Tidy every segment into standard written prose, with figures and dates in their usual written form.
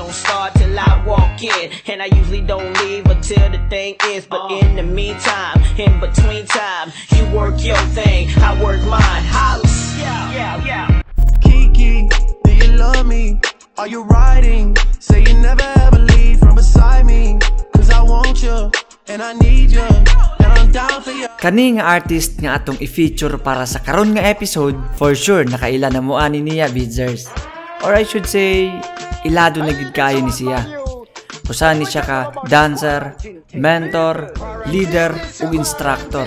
don't start till I walk in, and I usually don't leave until the thing ends. But in the meantime, in between time, you work your thing, I work mine. Holla, yeah. Kiki, do you love me? Are you riding? Say you never ever leave from beside me, 'cause I want you and I need you and I'm down for you. Kani nga artist nga atong i-feature para sa karon nga episode, for sure nakaila na mo ani niya, Bidzers. Or I should say, ilado na gid kayo ni siya. Usa ni siya ka dancer, mentor, leader ug instructor.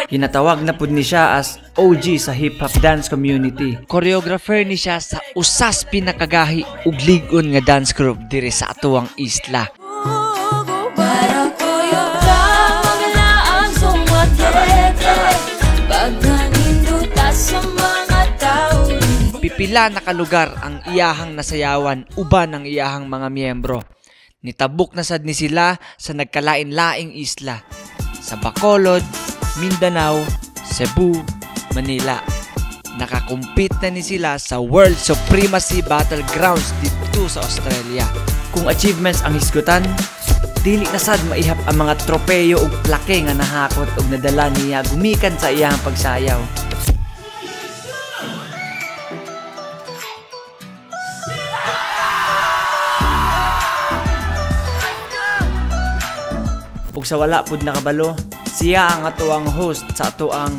Hinatawag na pud ni siya as OG sa hip-hop dance community. Choreographer ni siya sa usas pinakagahi ug lig-on nga dance group diri sa atuang isla. Pipila na kalugar ang iyahang nasayawan uban ang iyahang mga miyembro. Nitabok na sad ni sila sa nagkalain-laing isla. Sa Bacolod, Mindanao, Cebu, Manila. Nakakumpit na ni sila sa World Supremacy Battlegrounds dito sa Australia. Kung achievements ang hisgutan, dili na sad maihap ang mga tropeyo ug plake nga nahakot ug nadala niya gumikan sa iyang pagsayaw. Ug sa wala pud nakabalo, siya ang atuang host sa atuang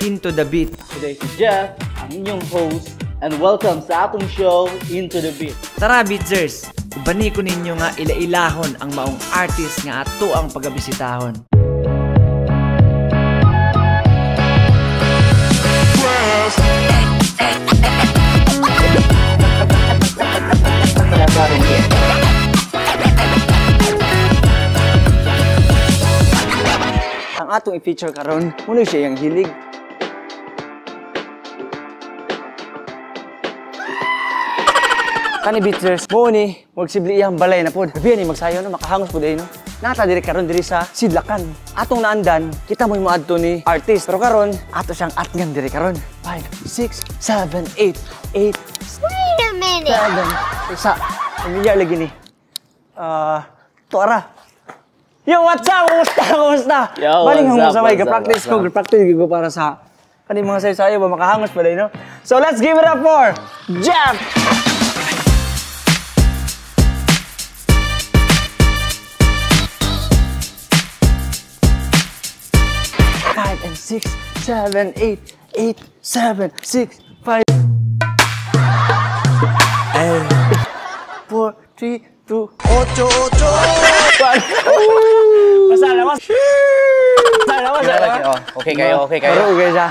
Into the Beat. Today si Jeff, ang inyong host, and welcome sa atong show, Into the Beat. Tara Beatzers, ubani ko ninyo nga ila-ilahon ang maong artist nga ato ang pagabisitahon. Ang atong i-feature karon, muna siya yung hilig. Kani Beatzers, mo ni magsibli iyang balay na pod. Gabi ni magsayaw na makahangos pod ay no. Nata diri karon diri sa Sidlakan. Atong naandan, kita mo moadto ni artist. Pero karon, ato siyang atngan diri karon. 5, 6, 7, 8. Wait a minute. 7. Isa. Pamilyar lagi ni. Tuara. Yo, what's up? Kumusta? Yo, baling what's mo up, sabay what's up, practice what's ko, practice ko para sa kani mga sayo-sayo ba makahangos pa no? So let's give it up for Jeff. 5 and 6, 7, 8, 8, 7, 6, 5. 4, 3, 2, 8, 8. Masala mas. Okay kayo. Okay siya.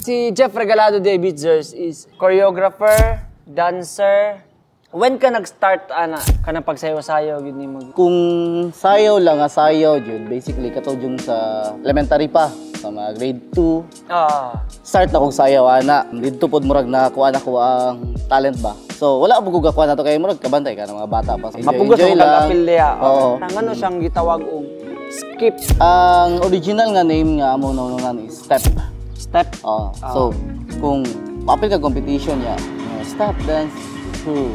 Si Jeff Regalado de Beatzers is choreographer, dancer. When ka nag-start ka ng pagsayaw-sayaw yun ni mag? Kung sayaw lang sayaw jud, basically katod yung sa elementary pa, sa mga grade 2. Start na kong sayaw dito pod murag na kuha na ko ang talent ba. So wala mo kuga kuha na to kay murag kabantay ka ng mga bata pa. Mapugos mo kag-apil niya. Oo. Ano siyang gitawag og skip. Ang original nga name nga amo nunungan is Step. Step? So kung apil ka competition ya, step dance through.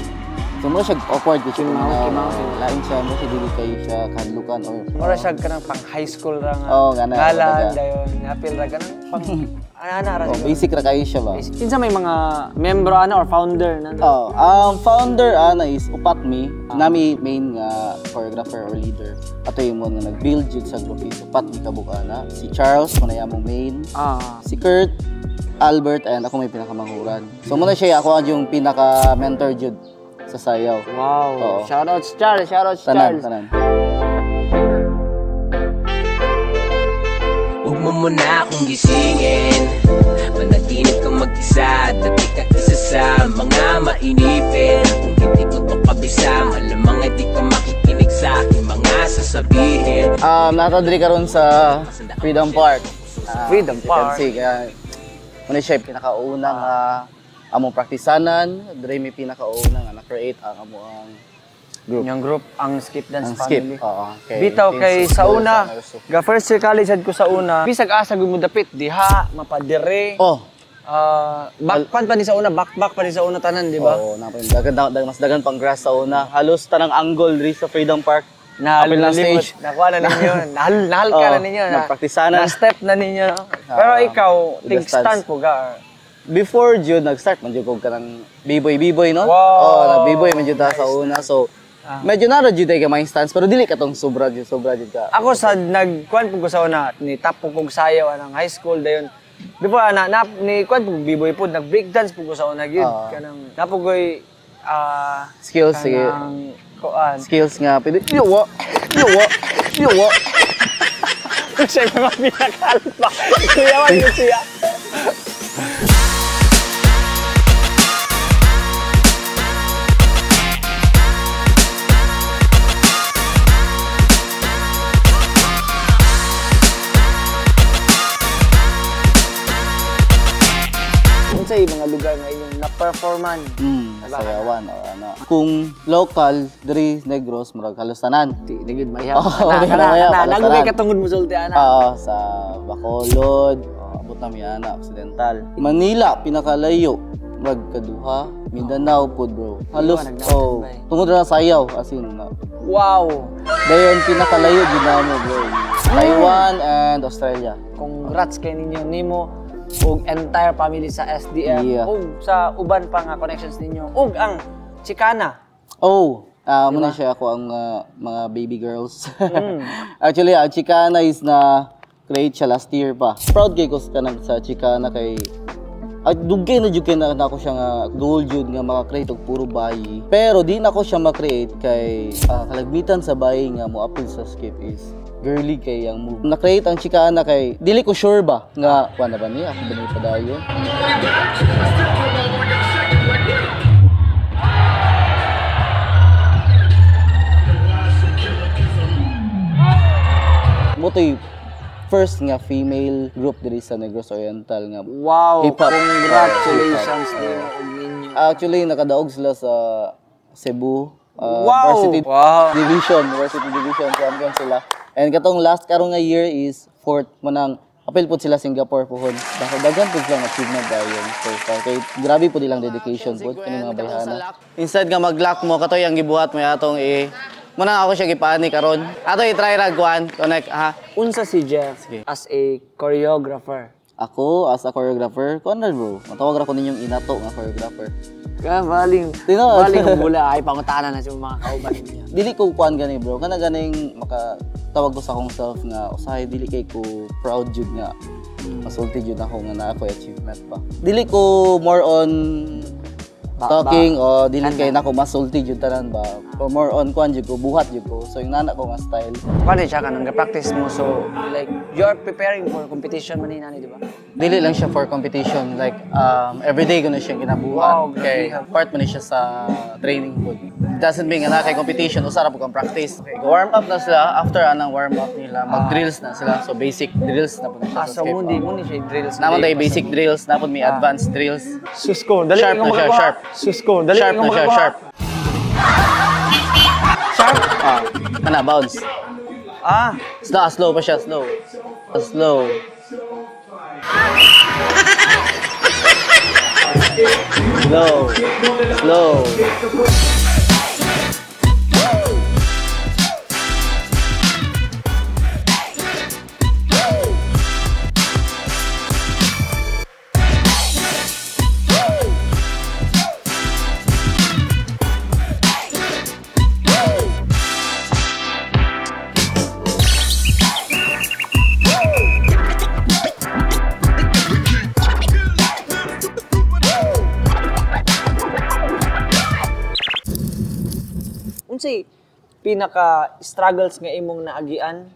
So mo siya awkward kasi lain siya mo siya dili kay siya kadlukan or mura siya kanang pang high school ra nga. Gana. Galan dayon, apil ra kanang pang ana ra. Basic ra kayo siya ba. Kinsa may mga membro or founder na? Ang founder is Upat Me. Nami main nga choreographer or leader. Ato yung nga nag-build jud sa group is Upat Me kabukana. Si Charles mo na yamong main. Si Kurt, Albert, and ako may pinakamanghuran. So muna siya ako yung pinaka-mentor jud sa sayaw. Wow. Shoutouts Charles, Charles. Tanan. Huwag mo muna akong gisingin, managinip kang mag-isa, dati ka isa sa mga mainipin. Kung hindi ko to kabisa, malamang di ka makikinig sa aking mga sasabihin. Natadri ka ron sa Freedom Park. Freedom Park. Kasi kaya muna siya pinakaunang among praktisanan, dire may pinakauna nga na-create ang among Group. Yung group, ang Skip Dance Ang skip. Family. Oo. Bitaw kay sa una, Narso. ga first year college had ko sa una, bisag asa gud mo dapit diha, mapadire. Oh. Backpan pa ni sa una, back pa ni sa una tanan, di ba? Oo, mas dagan pang grass sa una. Halos tanang angle ri sa Freedom Park. Apil na stage. Nakuha na ninyo. Nahal ka na ninyo. Nagpraktisanan. Na-step na ninyo. Pero ikaw, tig-stand po ka. Before Jud, nag-start man Jud ko ka ng B-boy, no? Wow. Oo, nag-B-boy man Jud ta sa una. So, medyo nara Jud ka may stance, pero dili ka tong sobra Jud ka. Ako sa nagkuan po ko sa una, ni top po kong sayaw anang high school dayon. Before ni kuan po B-boy po, nag-break dance po ko sa una gyud. Kanang napugoy skills sige. Kuan. Skills nga pwede. Yo. Siya mga pinakalpa. Kuyawan ko siya. Sa mga lugar nga inyong na-performan. Sayawan o ano. Kung local, diri Negros, murag halos tanan. Nagid maya. Nagugay ka tungod mo sulti ana. Oo, sa Bacolod, abot na Miana, Occidental. Manila, pinakalayo. Murag Kaduha, Mindanao po bro. Halos, tungod na sayaw, as in. Wow! Dayon, pinakalayo, ginamo bro. Taiwan and Australia. Congrats kay ninyo, Nimo. Ug entire family sa SDF, ug sa uban pa nga connections ninyo, ug ang Chicana. Muna siya ako ang mga baby girls. Actually, ang Chicana is na create siya last year pa. Proud kay ko sa Chicana kay dugay na jud kay na ako siya nga goal jud nga maka-create og puro bayi. Pero di na ko siya ma-create kay kalagmitan sa bayi nga mo appeal sa skip is girly kay ang move. Na-create ang Chicana kay dili ko sure ba nga kuan na ba niya ako ba ni padayon. Motoy first nga female group diri sa Negros Oriental nga hip-hop. Congratulations ninyo. Actually nakadaog sila sa Cebu Varsity Division champion sila. And katong last karong nga year is fourth mo nang apil po sila Singapore pohon. Daghan po silang achievement dayon. So kay grabe po nilang dedication po kini mga bayhana. Instead nga mag-lock mo katoy ang gibuhat mo atong muna ako siya gipani karon. Ato i-try ra kuan connect Unsa si Jeff as a choreographer? Ako as a choreographer, kuan na bro. Matawag ra ko ninyong inato nga choreographer. Baling mula ay pangutanan na sa mga kauban niya. Dili ko kuan gani bro. Kana ganing makatawag ko sa akong self nga usahay dili kay ko proud jud nga. Masulti jud ako nga na ako achievement pa. Dili ko more on talking o dili kay nako masulti jud tanan ba. Or more on kuan jud ko buhat jud ko. So yung nana ko nga style. Paano siya ka nang practice mo so like you're preparing for competition man ni di ba? Dili lang siya for competition like everyday ko na siya ginabuhat. Kay part man siya sa training po. Doesn't mean nga na kay competition usara po kang practice. Okay, warm up na sila after anang warm up nila mag-drills na sila. So basic drills na po na siya sa skip. So mundi siya drills. Naman tayo basic drills, napod may advanced drills. Susko, dali sharp na siya, sharp. Susko, dali sharp na siya, sharp. Sharp? Ana, bounce. Slow pa siya, slow. Slow. Slow. Unsay pinaka-struggles nga imong naagian?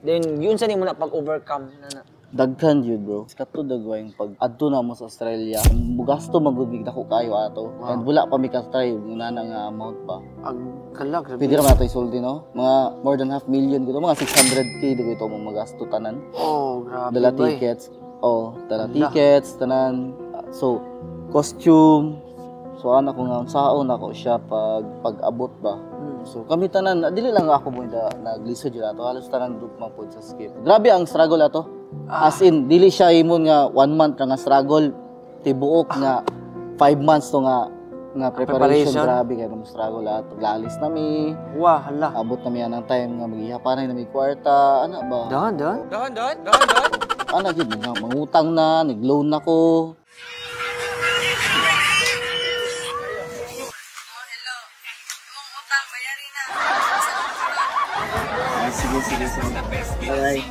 Then yun sa nimo na pag-overcome na. Daghan yun bro. Kato dagway pag adto na mo sa Australia. Mugasto magubig na ko kayo ato. And wala pa mi ka-try muna na nga amount pa. Ang kalag. Pwede naman nato isulti no? Mga more than 500,000 gito. Mga 600K dito ito mo magasto tanan. Grabe. Dala tickets. Tickets, tanan. So, costume. So, anak ko nga, saon ako siya pag-abot ba. So kami tanan, dili lang ako mo naglisod yun ato, halos tanan group man po sa skip. Grabe ang struggle ato. As in, dili siya imon nga 1 month nga struggle, tibuok nga 5 months to nga preparation. Grabe kaya mo struggle ato. Galis nami. Wah, hala. Abot nami anang time nga maghihapanay nami kwarta, ana ba? Dahan. Ana gid nga mangutang na, nagloan na ko. Sige. Alright.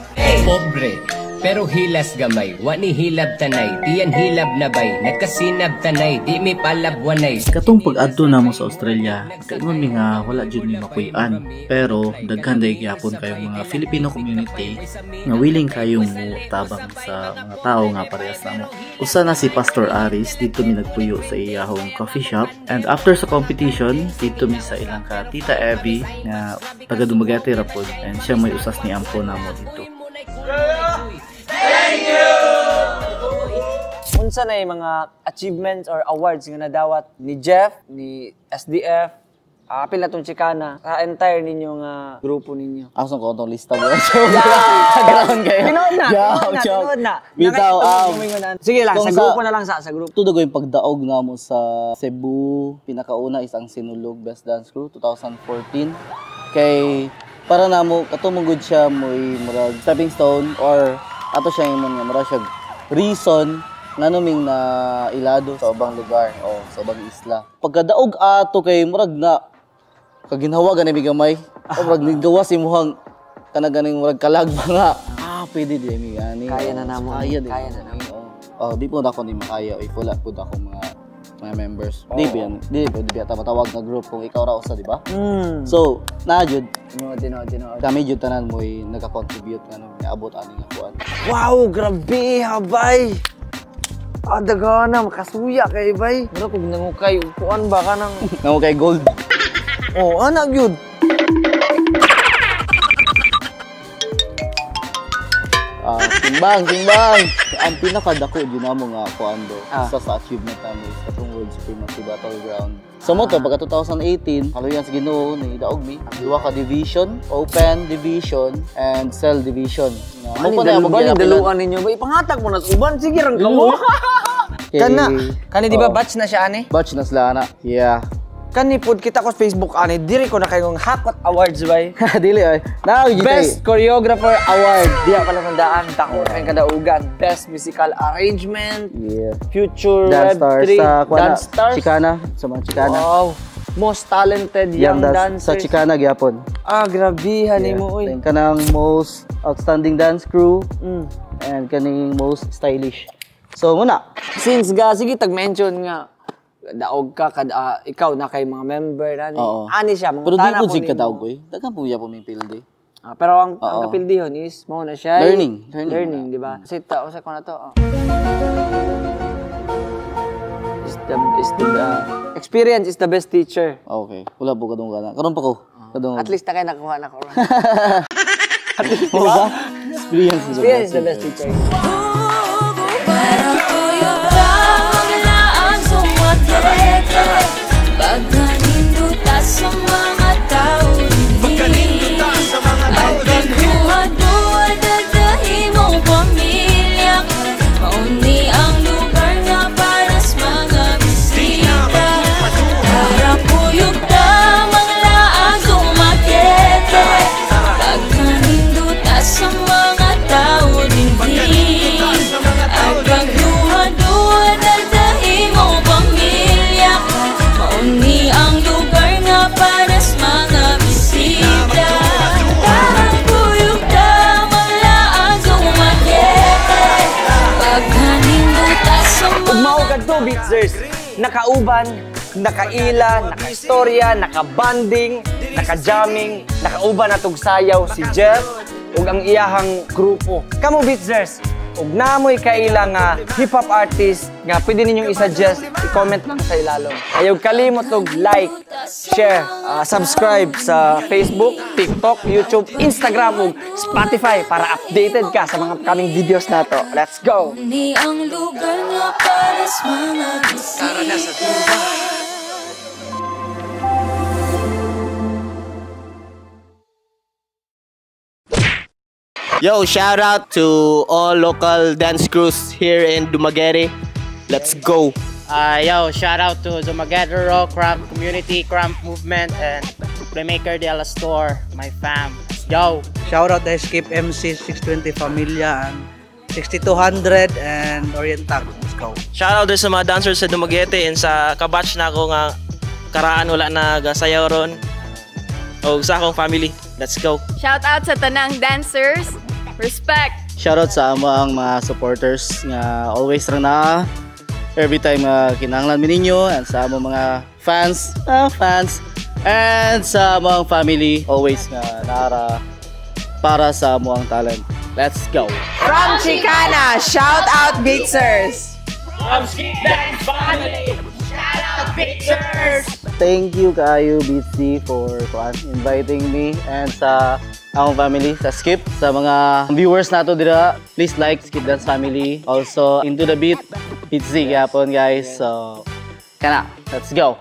Pobre, pero hilas gamay, wani hilab tanay, diyan hilab nabay, nagkasinab tanay, di mi palabwanay. Katong pag-adto namo sa Australia, kaingon mi nga wala jud mi makuy-an. Pero daghan day gyapon kayong mga Filipino community nga willing kayong tabang sa mga tao nga parehas namo. Usa na si Pastor Aris dito mi nagpuyo sa iyahong coffee shop, and after sa competition dito mi sa ilang ka Tita Evie nga taga Dumaguete ra pod, and siya may usas ni ampo namo dito. Unsa na yung mga achievements or awards nga nadawat ni Jeff, ni SDF, apil na itong Chicana, sa entire ninyo nga grupo ninyo? Asan ko itong lista mo? Kagaraon kayo. Tinood na. Bitaw, sige lang, kung sa grupo na lang sa grupo. Ito dago yung pagdaog na mo sa Cebu. Pinakauna isang Sinulog Best Dance Crew, 2014. Kay, para na mo, katumugod siya mo'y murag stepping stone or ato siya yung mga murag siya reason nga naming na ilado sa ubang lugar o sa ubang isla. Pagkadaog ato kay murag na kaginhawa gani gamay o murag nigawa si muhang kanaganing murag kalagba nga pwede di mi ani kaya na namo kaya na namo di po ako ni makaya pula po ako mga members di pa matawag na group kung ikaw ra usa di ba so na jud tinood kami jud tanan mo nagka-contribute nga abot ani nga kuan. Wow, grabe habay. Daga na, makasuya kay bay. Bro, kung nangukay, upuan ba ka nang... Nangukay gold. Anak yun. Timbang. Ang pinakadako din mo nga kuan do. Isa sa achievement namin sa itong World Supremacy Battleground. Sa mo to, pagka 2018, haluyan sa Ginoo ni Daog mi, duwa ka division, open division, and cell division. Ano ba daluan ninyo? Ba ipangatag mo na sa uban, sige rang kamo. Kani di ba batch na siya ani? Batch na sila ana. Yeah. Kani pod kita ko sa Facebook ani, diri ko na kayong Hakot Awards bay. Dili ay. Best Choreographer Award. Diya pala nandaan, dako kay kadaugan. Best Musical Arrangement. Yeah. Future Dance Web 3 Dance Stars. Chicana, sa mga Chicana. Wow. Most Talented Young Dancers. Sa Chicana gyapon. Grabihan nimo oy. Kanang Most Outstanding Dance Crew. And kaning Most Stylish. So muna, since sige tag-mention nga daog ka ikaw na kay mga member ani siya mga pero di po sig kadaog koy daghan po ya po may pilde pero ang kapildihon is mo na siya learning di ba sita usa ko na to experience is the best teacher. Okay, wala po kadung kana karon pa ko at least na kay nakuha na ko at least ba experience is the best teacher. Pagkaninduta sa mga tao Pagkaninduta sa mga tao At pagduwa-duwa dadahi mong pamilya Mauni ang lugar nga para sa mga bisita Para puyog tamang laang sumakete Pagkaninduta sa mga tao din At pagduwa-duwa dadahi mong pamilya Mauni ang lugar nga para sa mga bisita Parang puyog damang laang sumakete Pagkaninduta sa mga Umawagad to, Beatzers! Nakauban, nakaila, nakaistorya, nakabanding, nakajamming, nakauban na sayaw si Jeff ug ang iyahang grupo. Kamo Beatzers, ug namoy kaila nga hip-hop artist nga pwede ninyong i-suggest, i-comment lang sa ilalom. Ayaw kalimot og like, share, subscribe sa Facebook, TikTok, YouTube, Instagram ug Spotify para updated ka sa mga upcoming videos nato. Let's go! Ni ang lugar nga para sa mga bisita Yo, shout out to all local dance crews here in Dumaguete. Let's go. Yo, shout out to Dumaguete Rock Cramp Community, Cramp Movement, and Playmaker de la Store, my fam. Yo, shout out the Escape MC 620 Familia and 6200 and Oriental. Let's go. Shout out sa mga dancers sa Dumaguete and sa kabatch na ako nga karaan wala na gasayaw ron. O sa akong family. Let's go. Shout out sa tanang dancers. Respect. Shout out sa among mga supporters nga always ra na every time kinahanglan mi ninyo, and sa among mga fans and sa among family always nga nara para sa among talent. Let's go. From Chicana, shout out Beatsers. From Skip Dance Family, shout out Beatsers. Thank you kayo Beatsy for inviting me, and sa akong family sa Skip, sa mga viewers nato dira, please like Skip Dance Family. Also Into the Beat, Beatsy gyapon guys. So kana, let's go.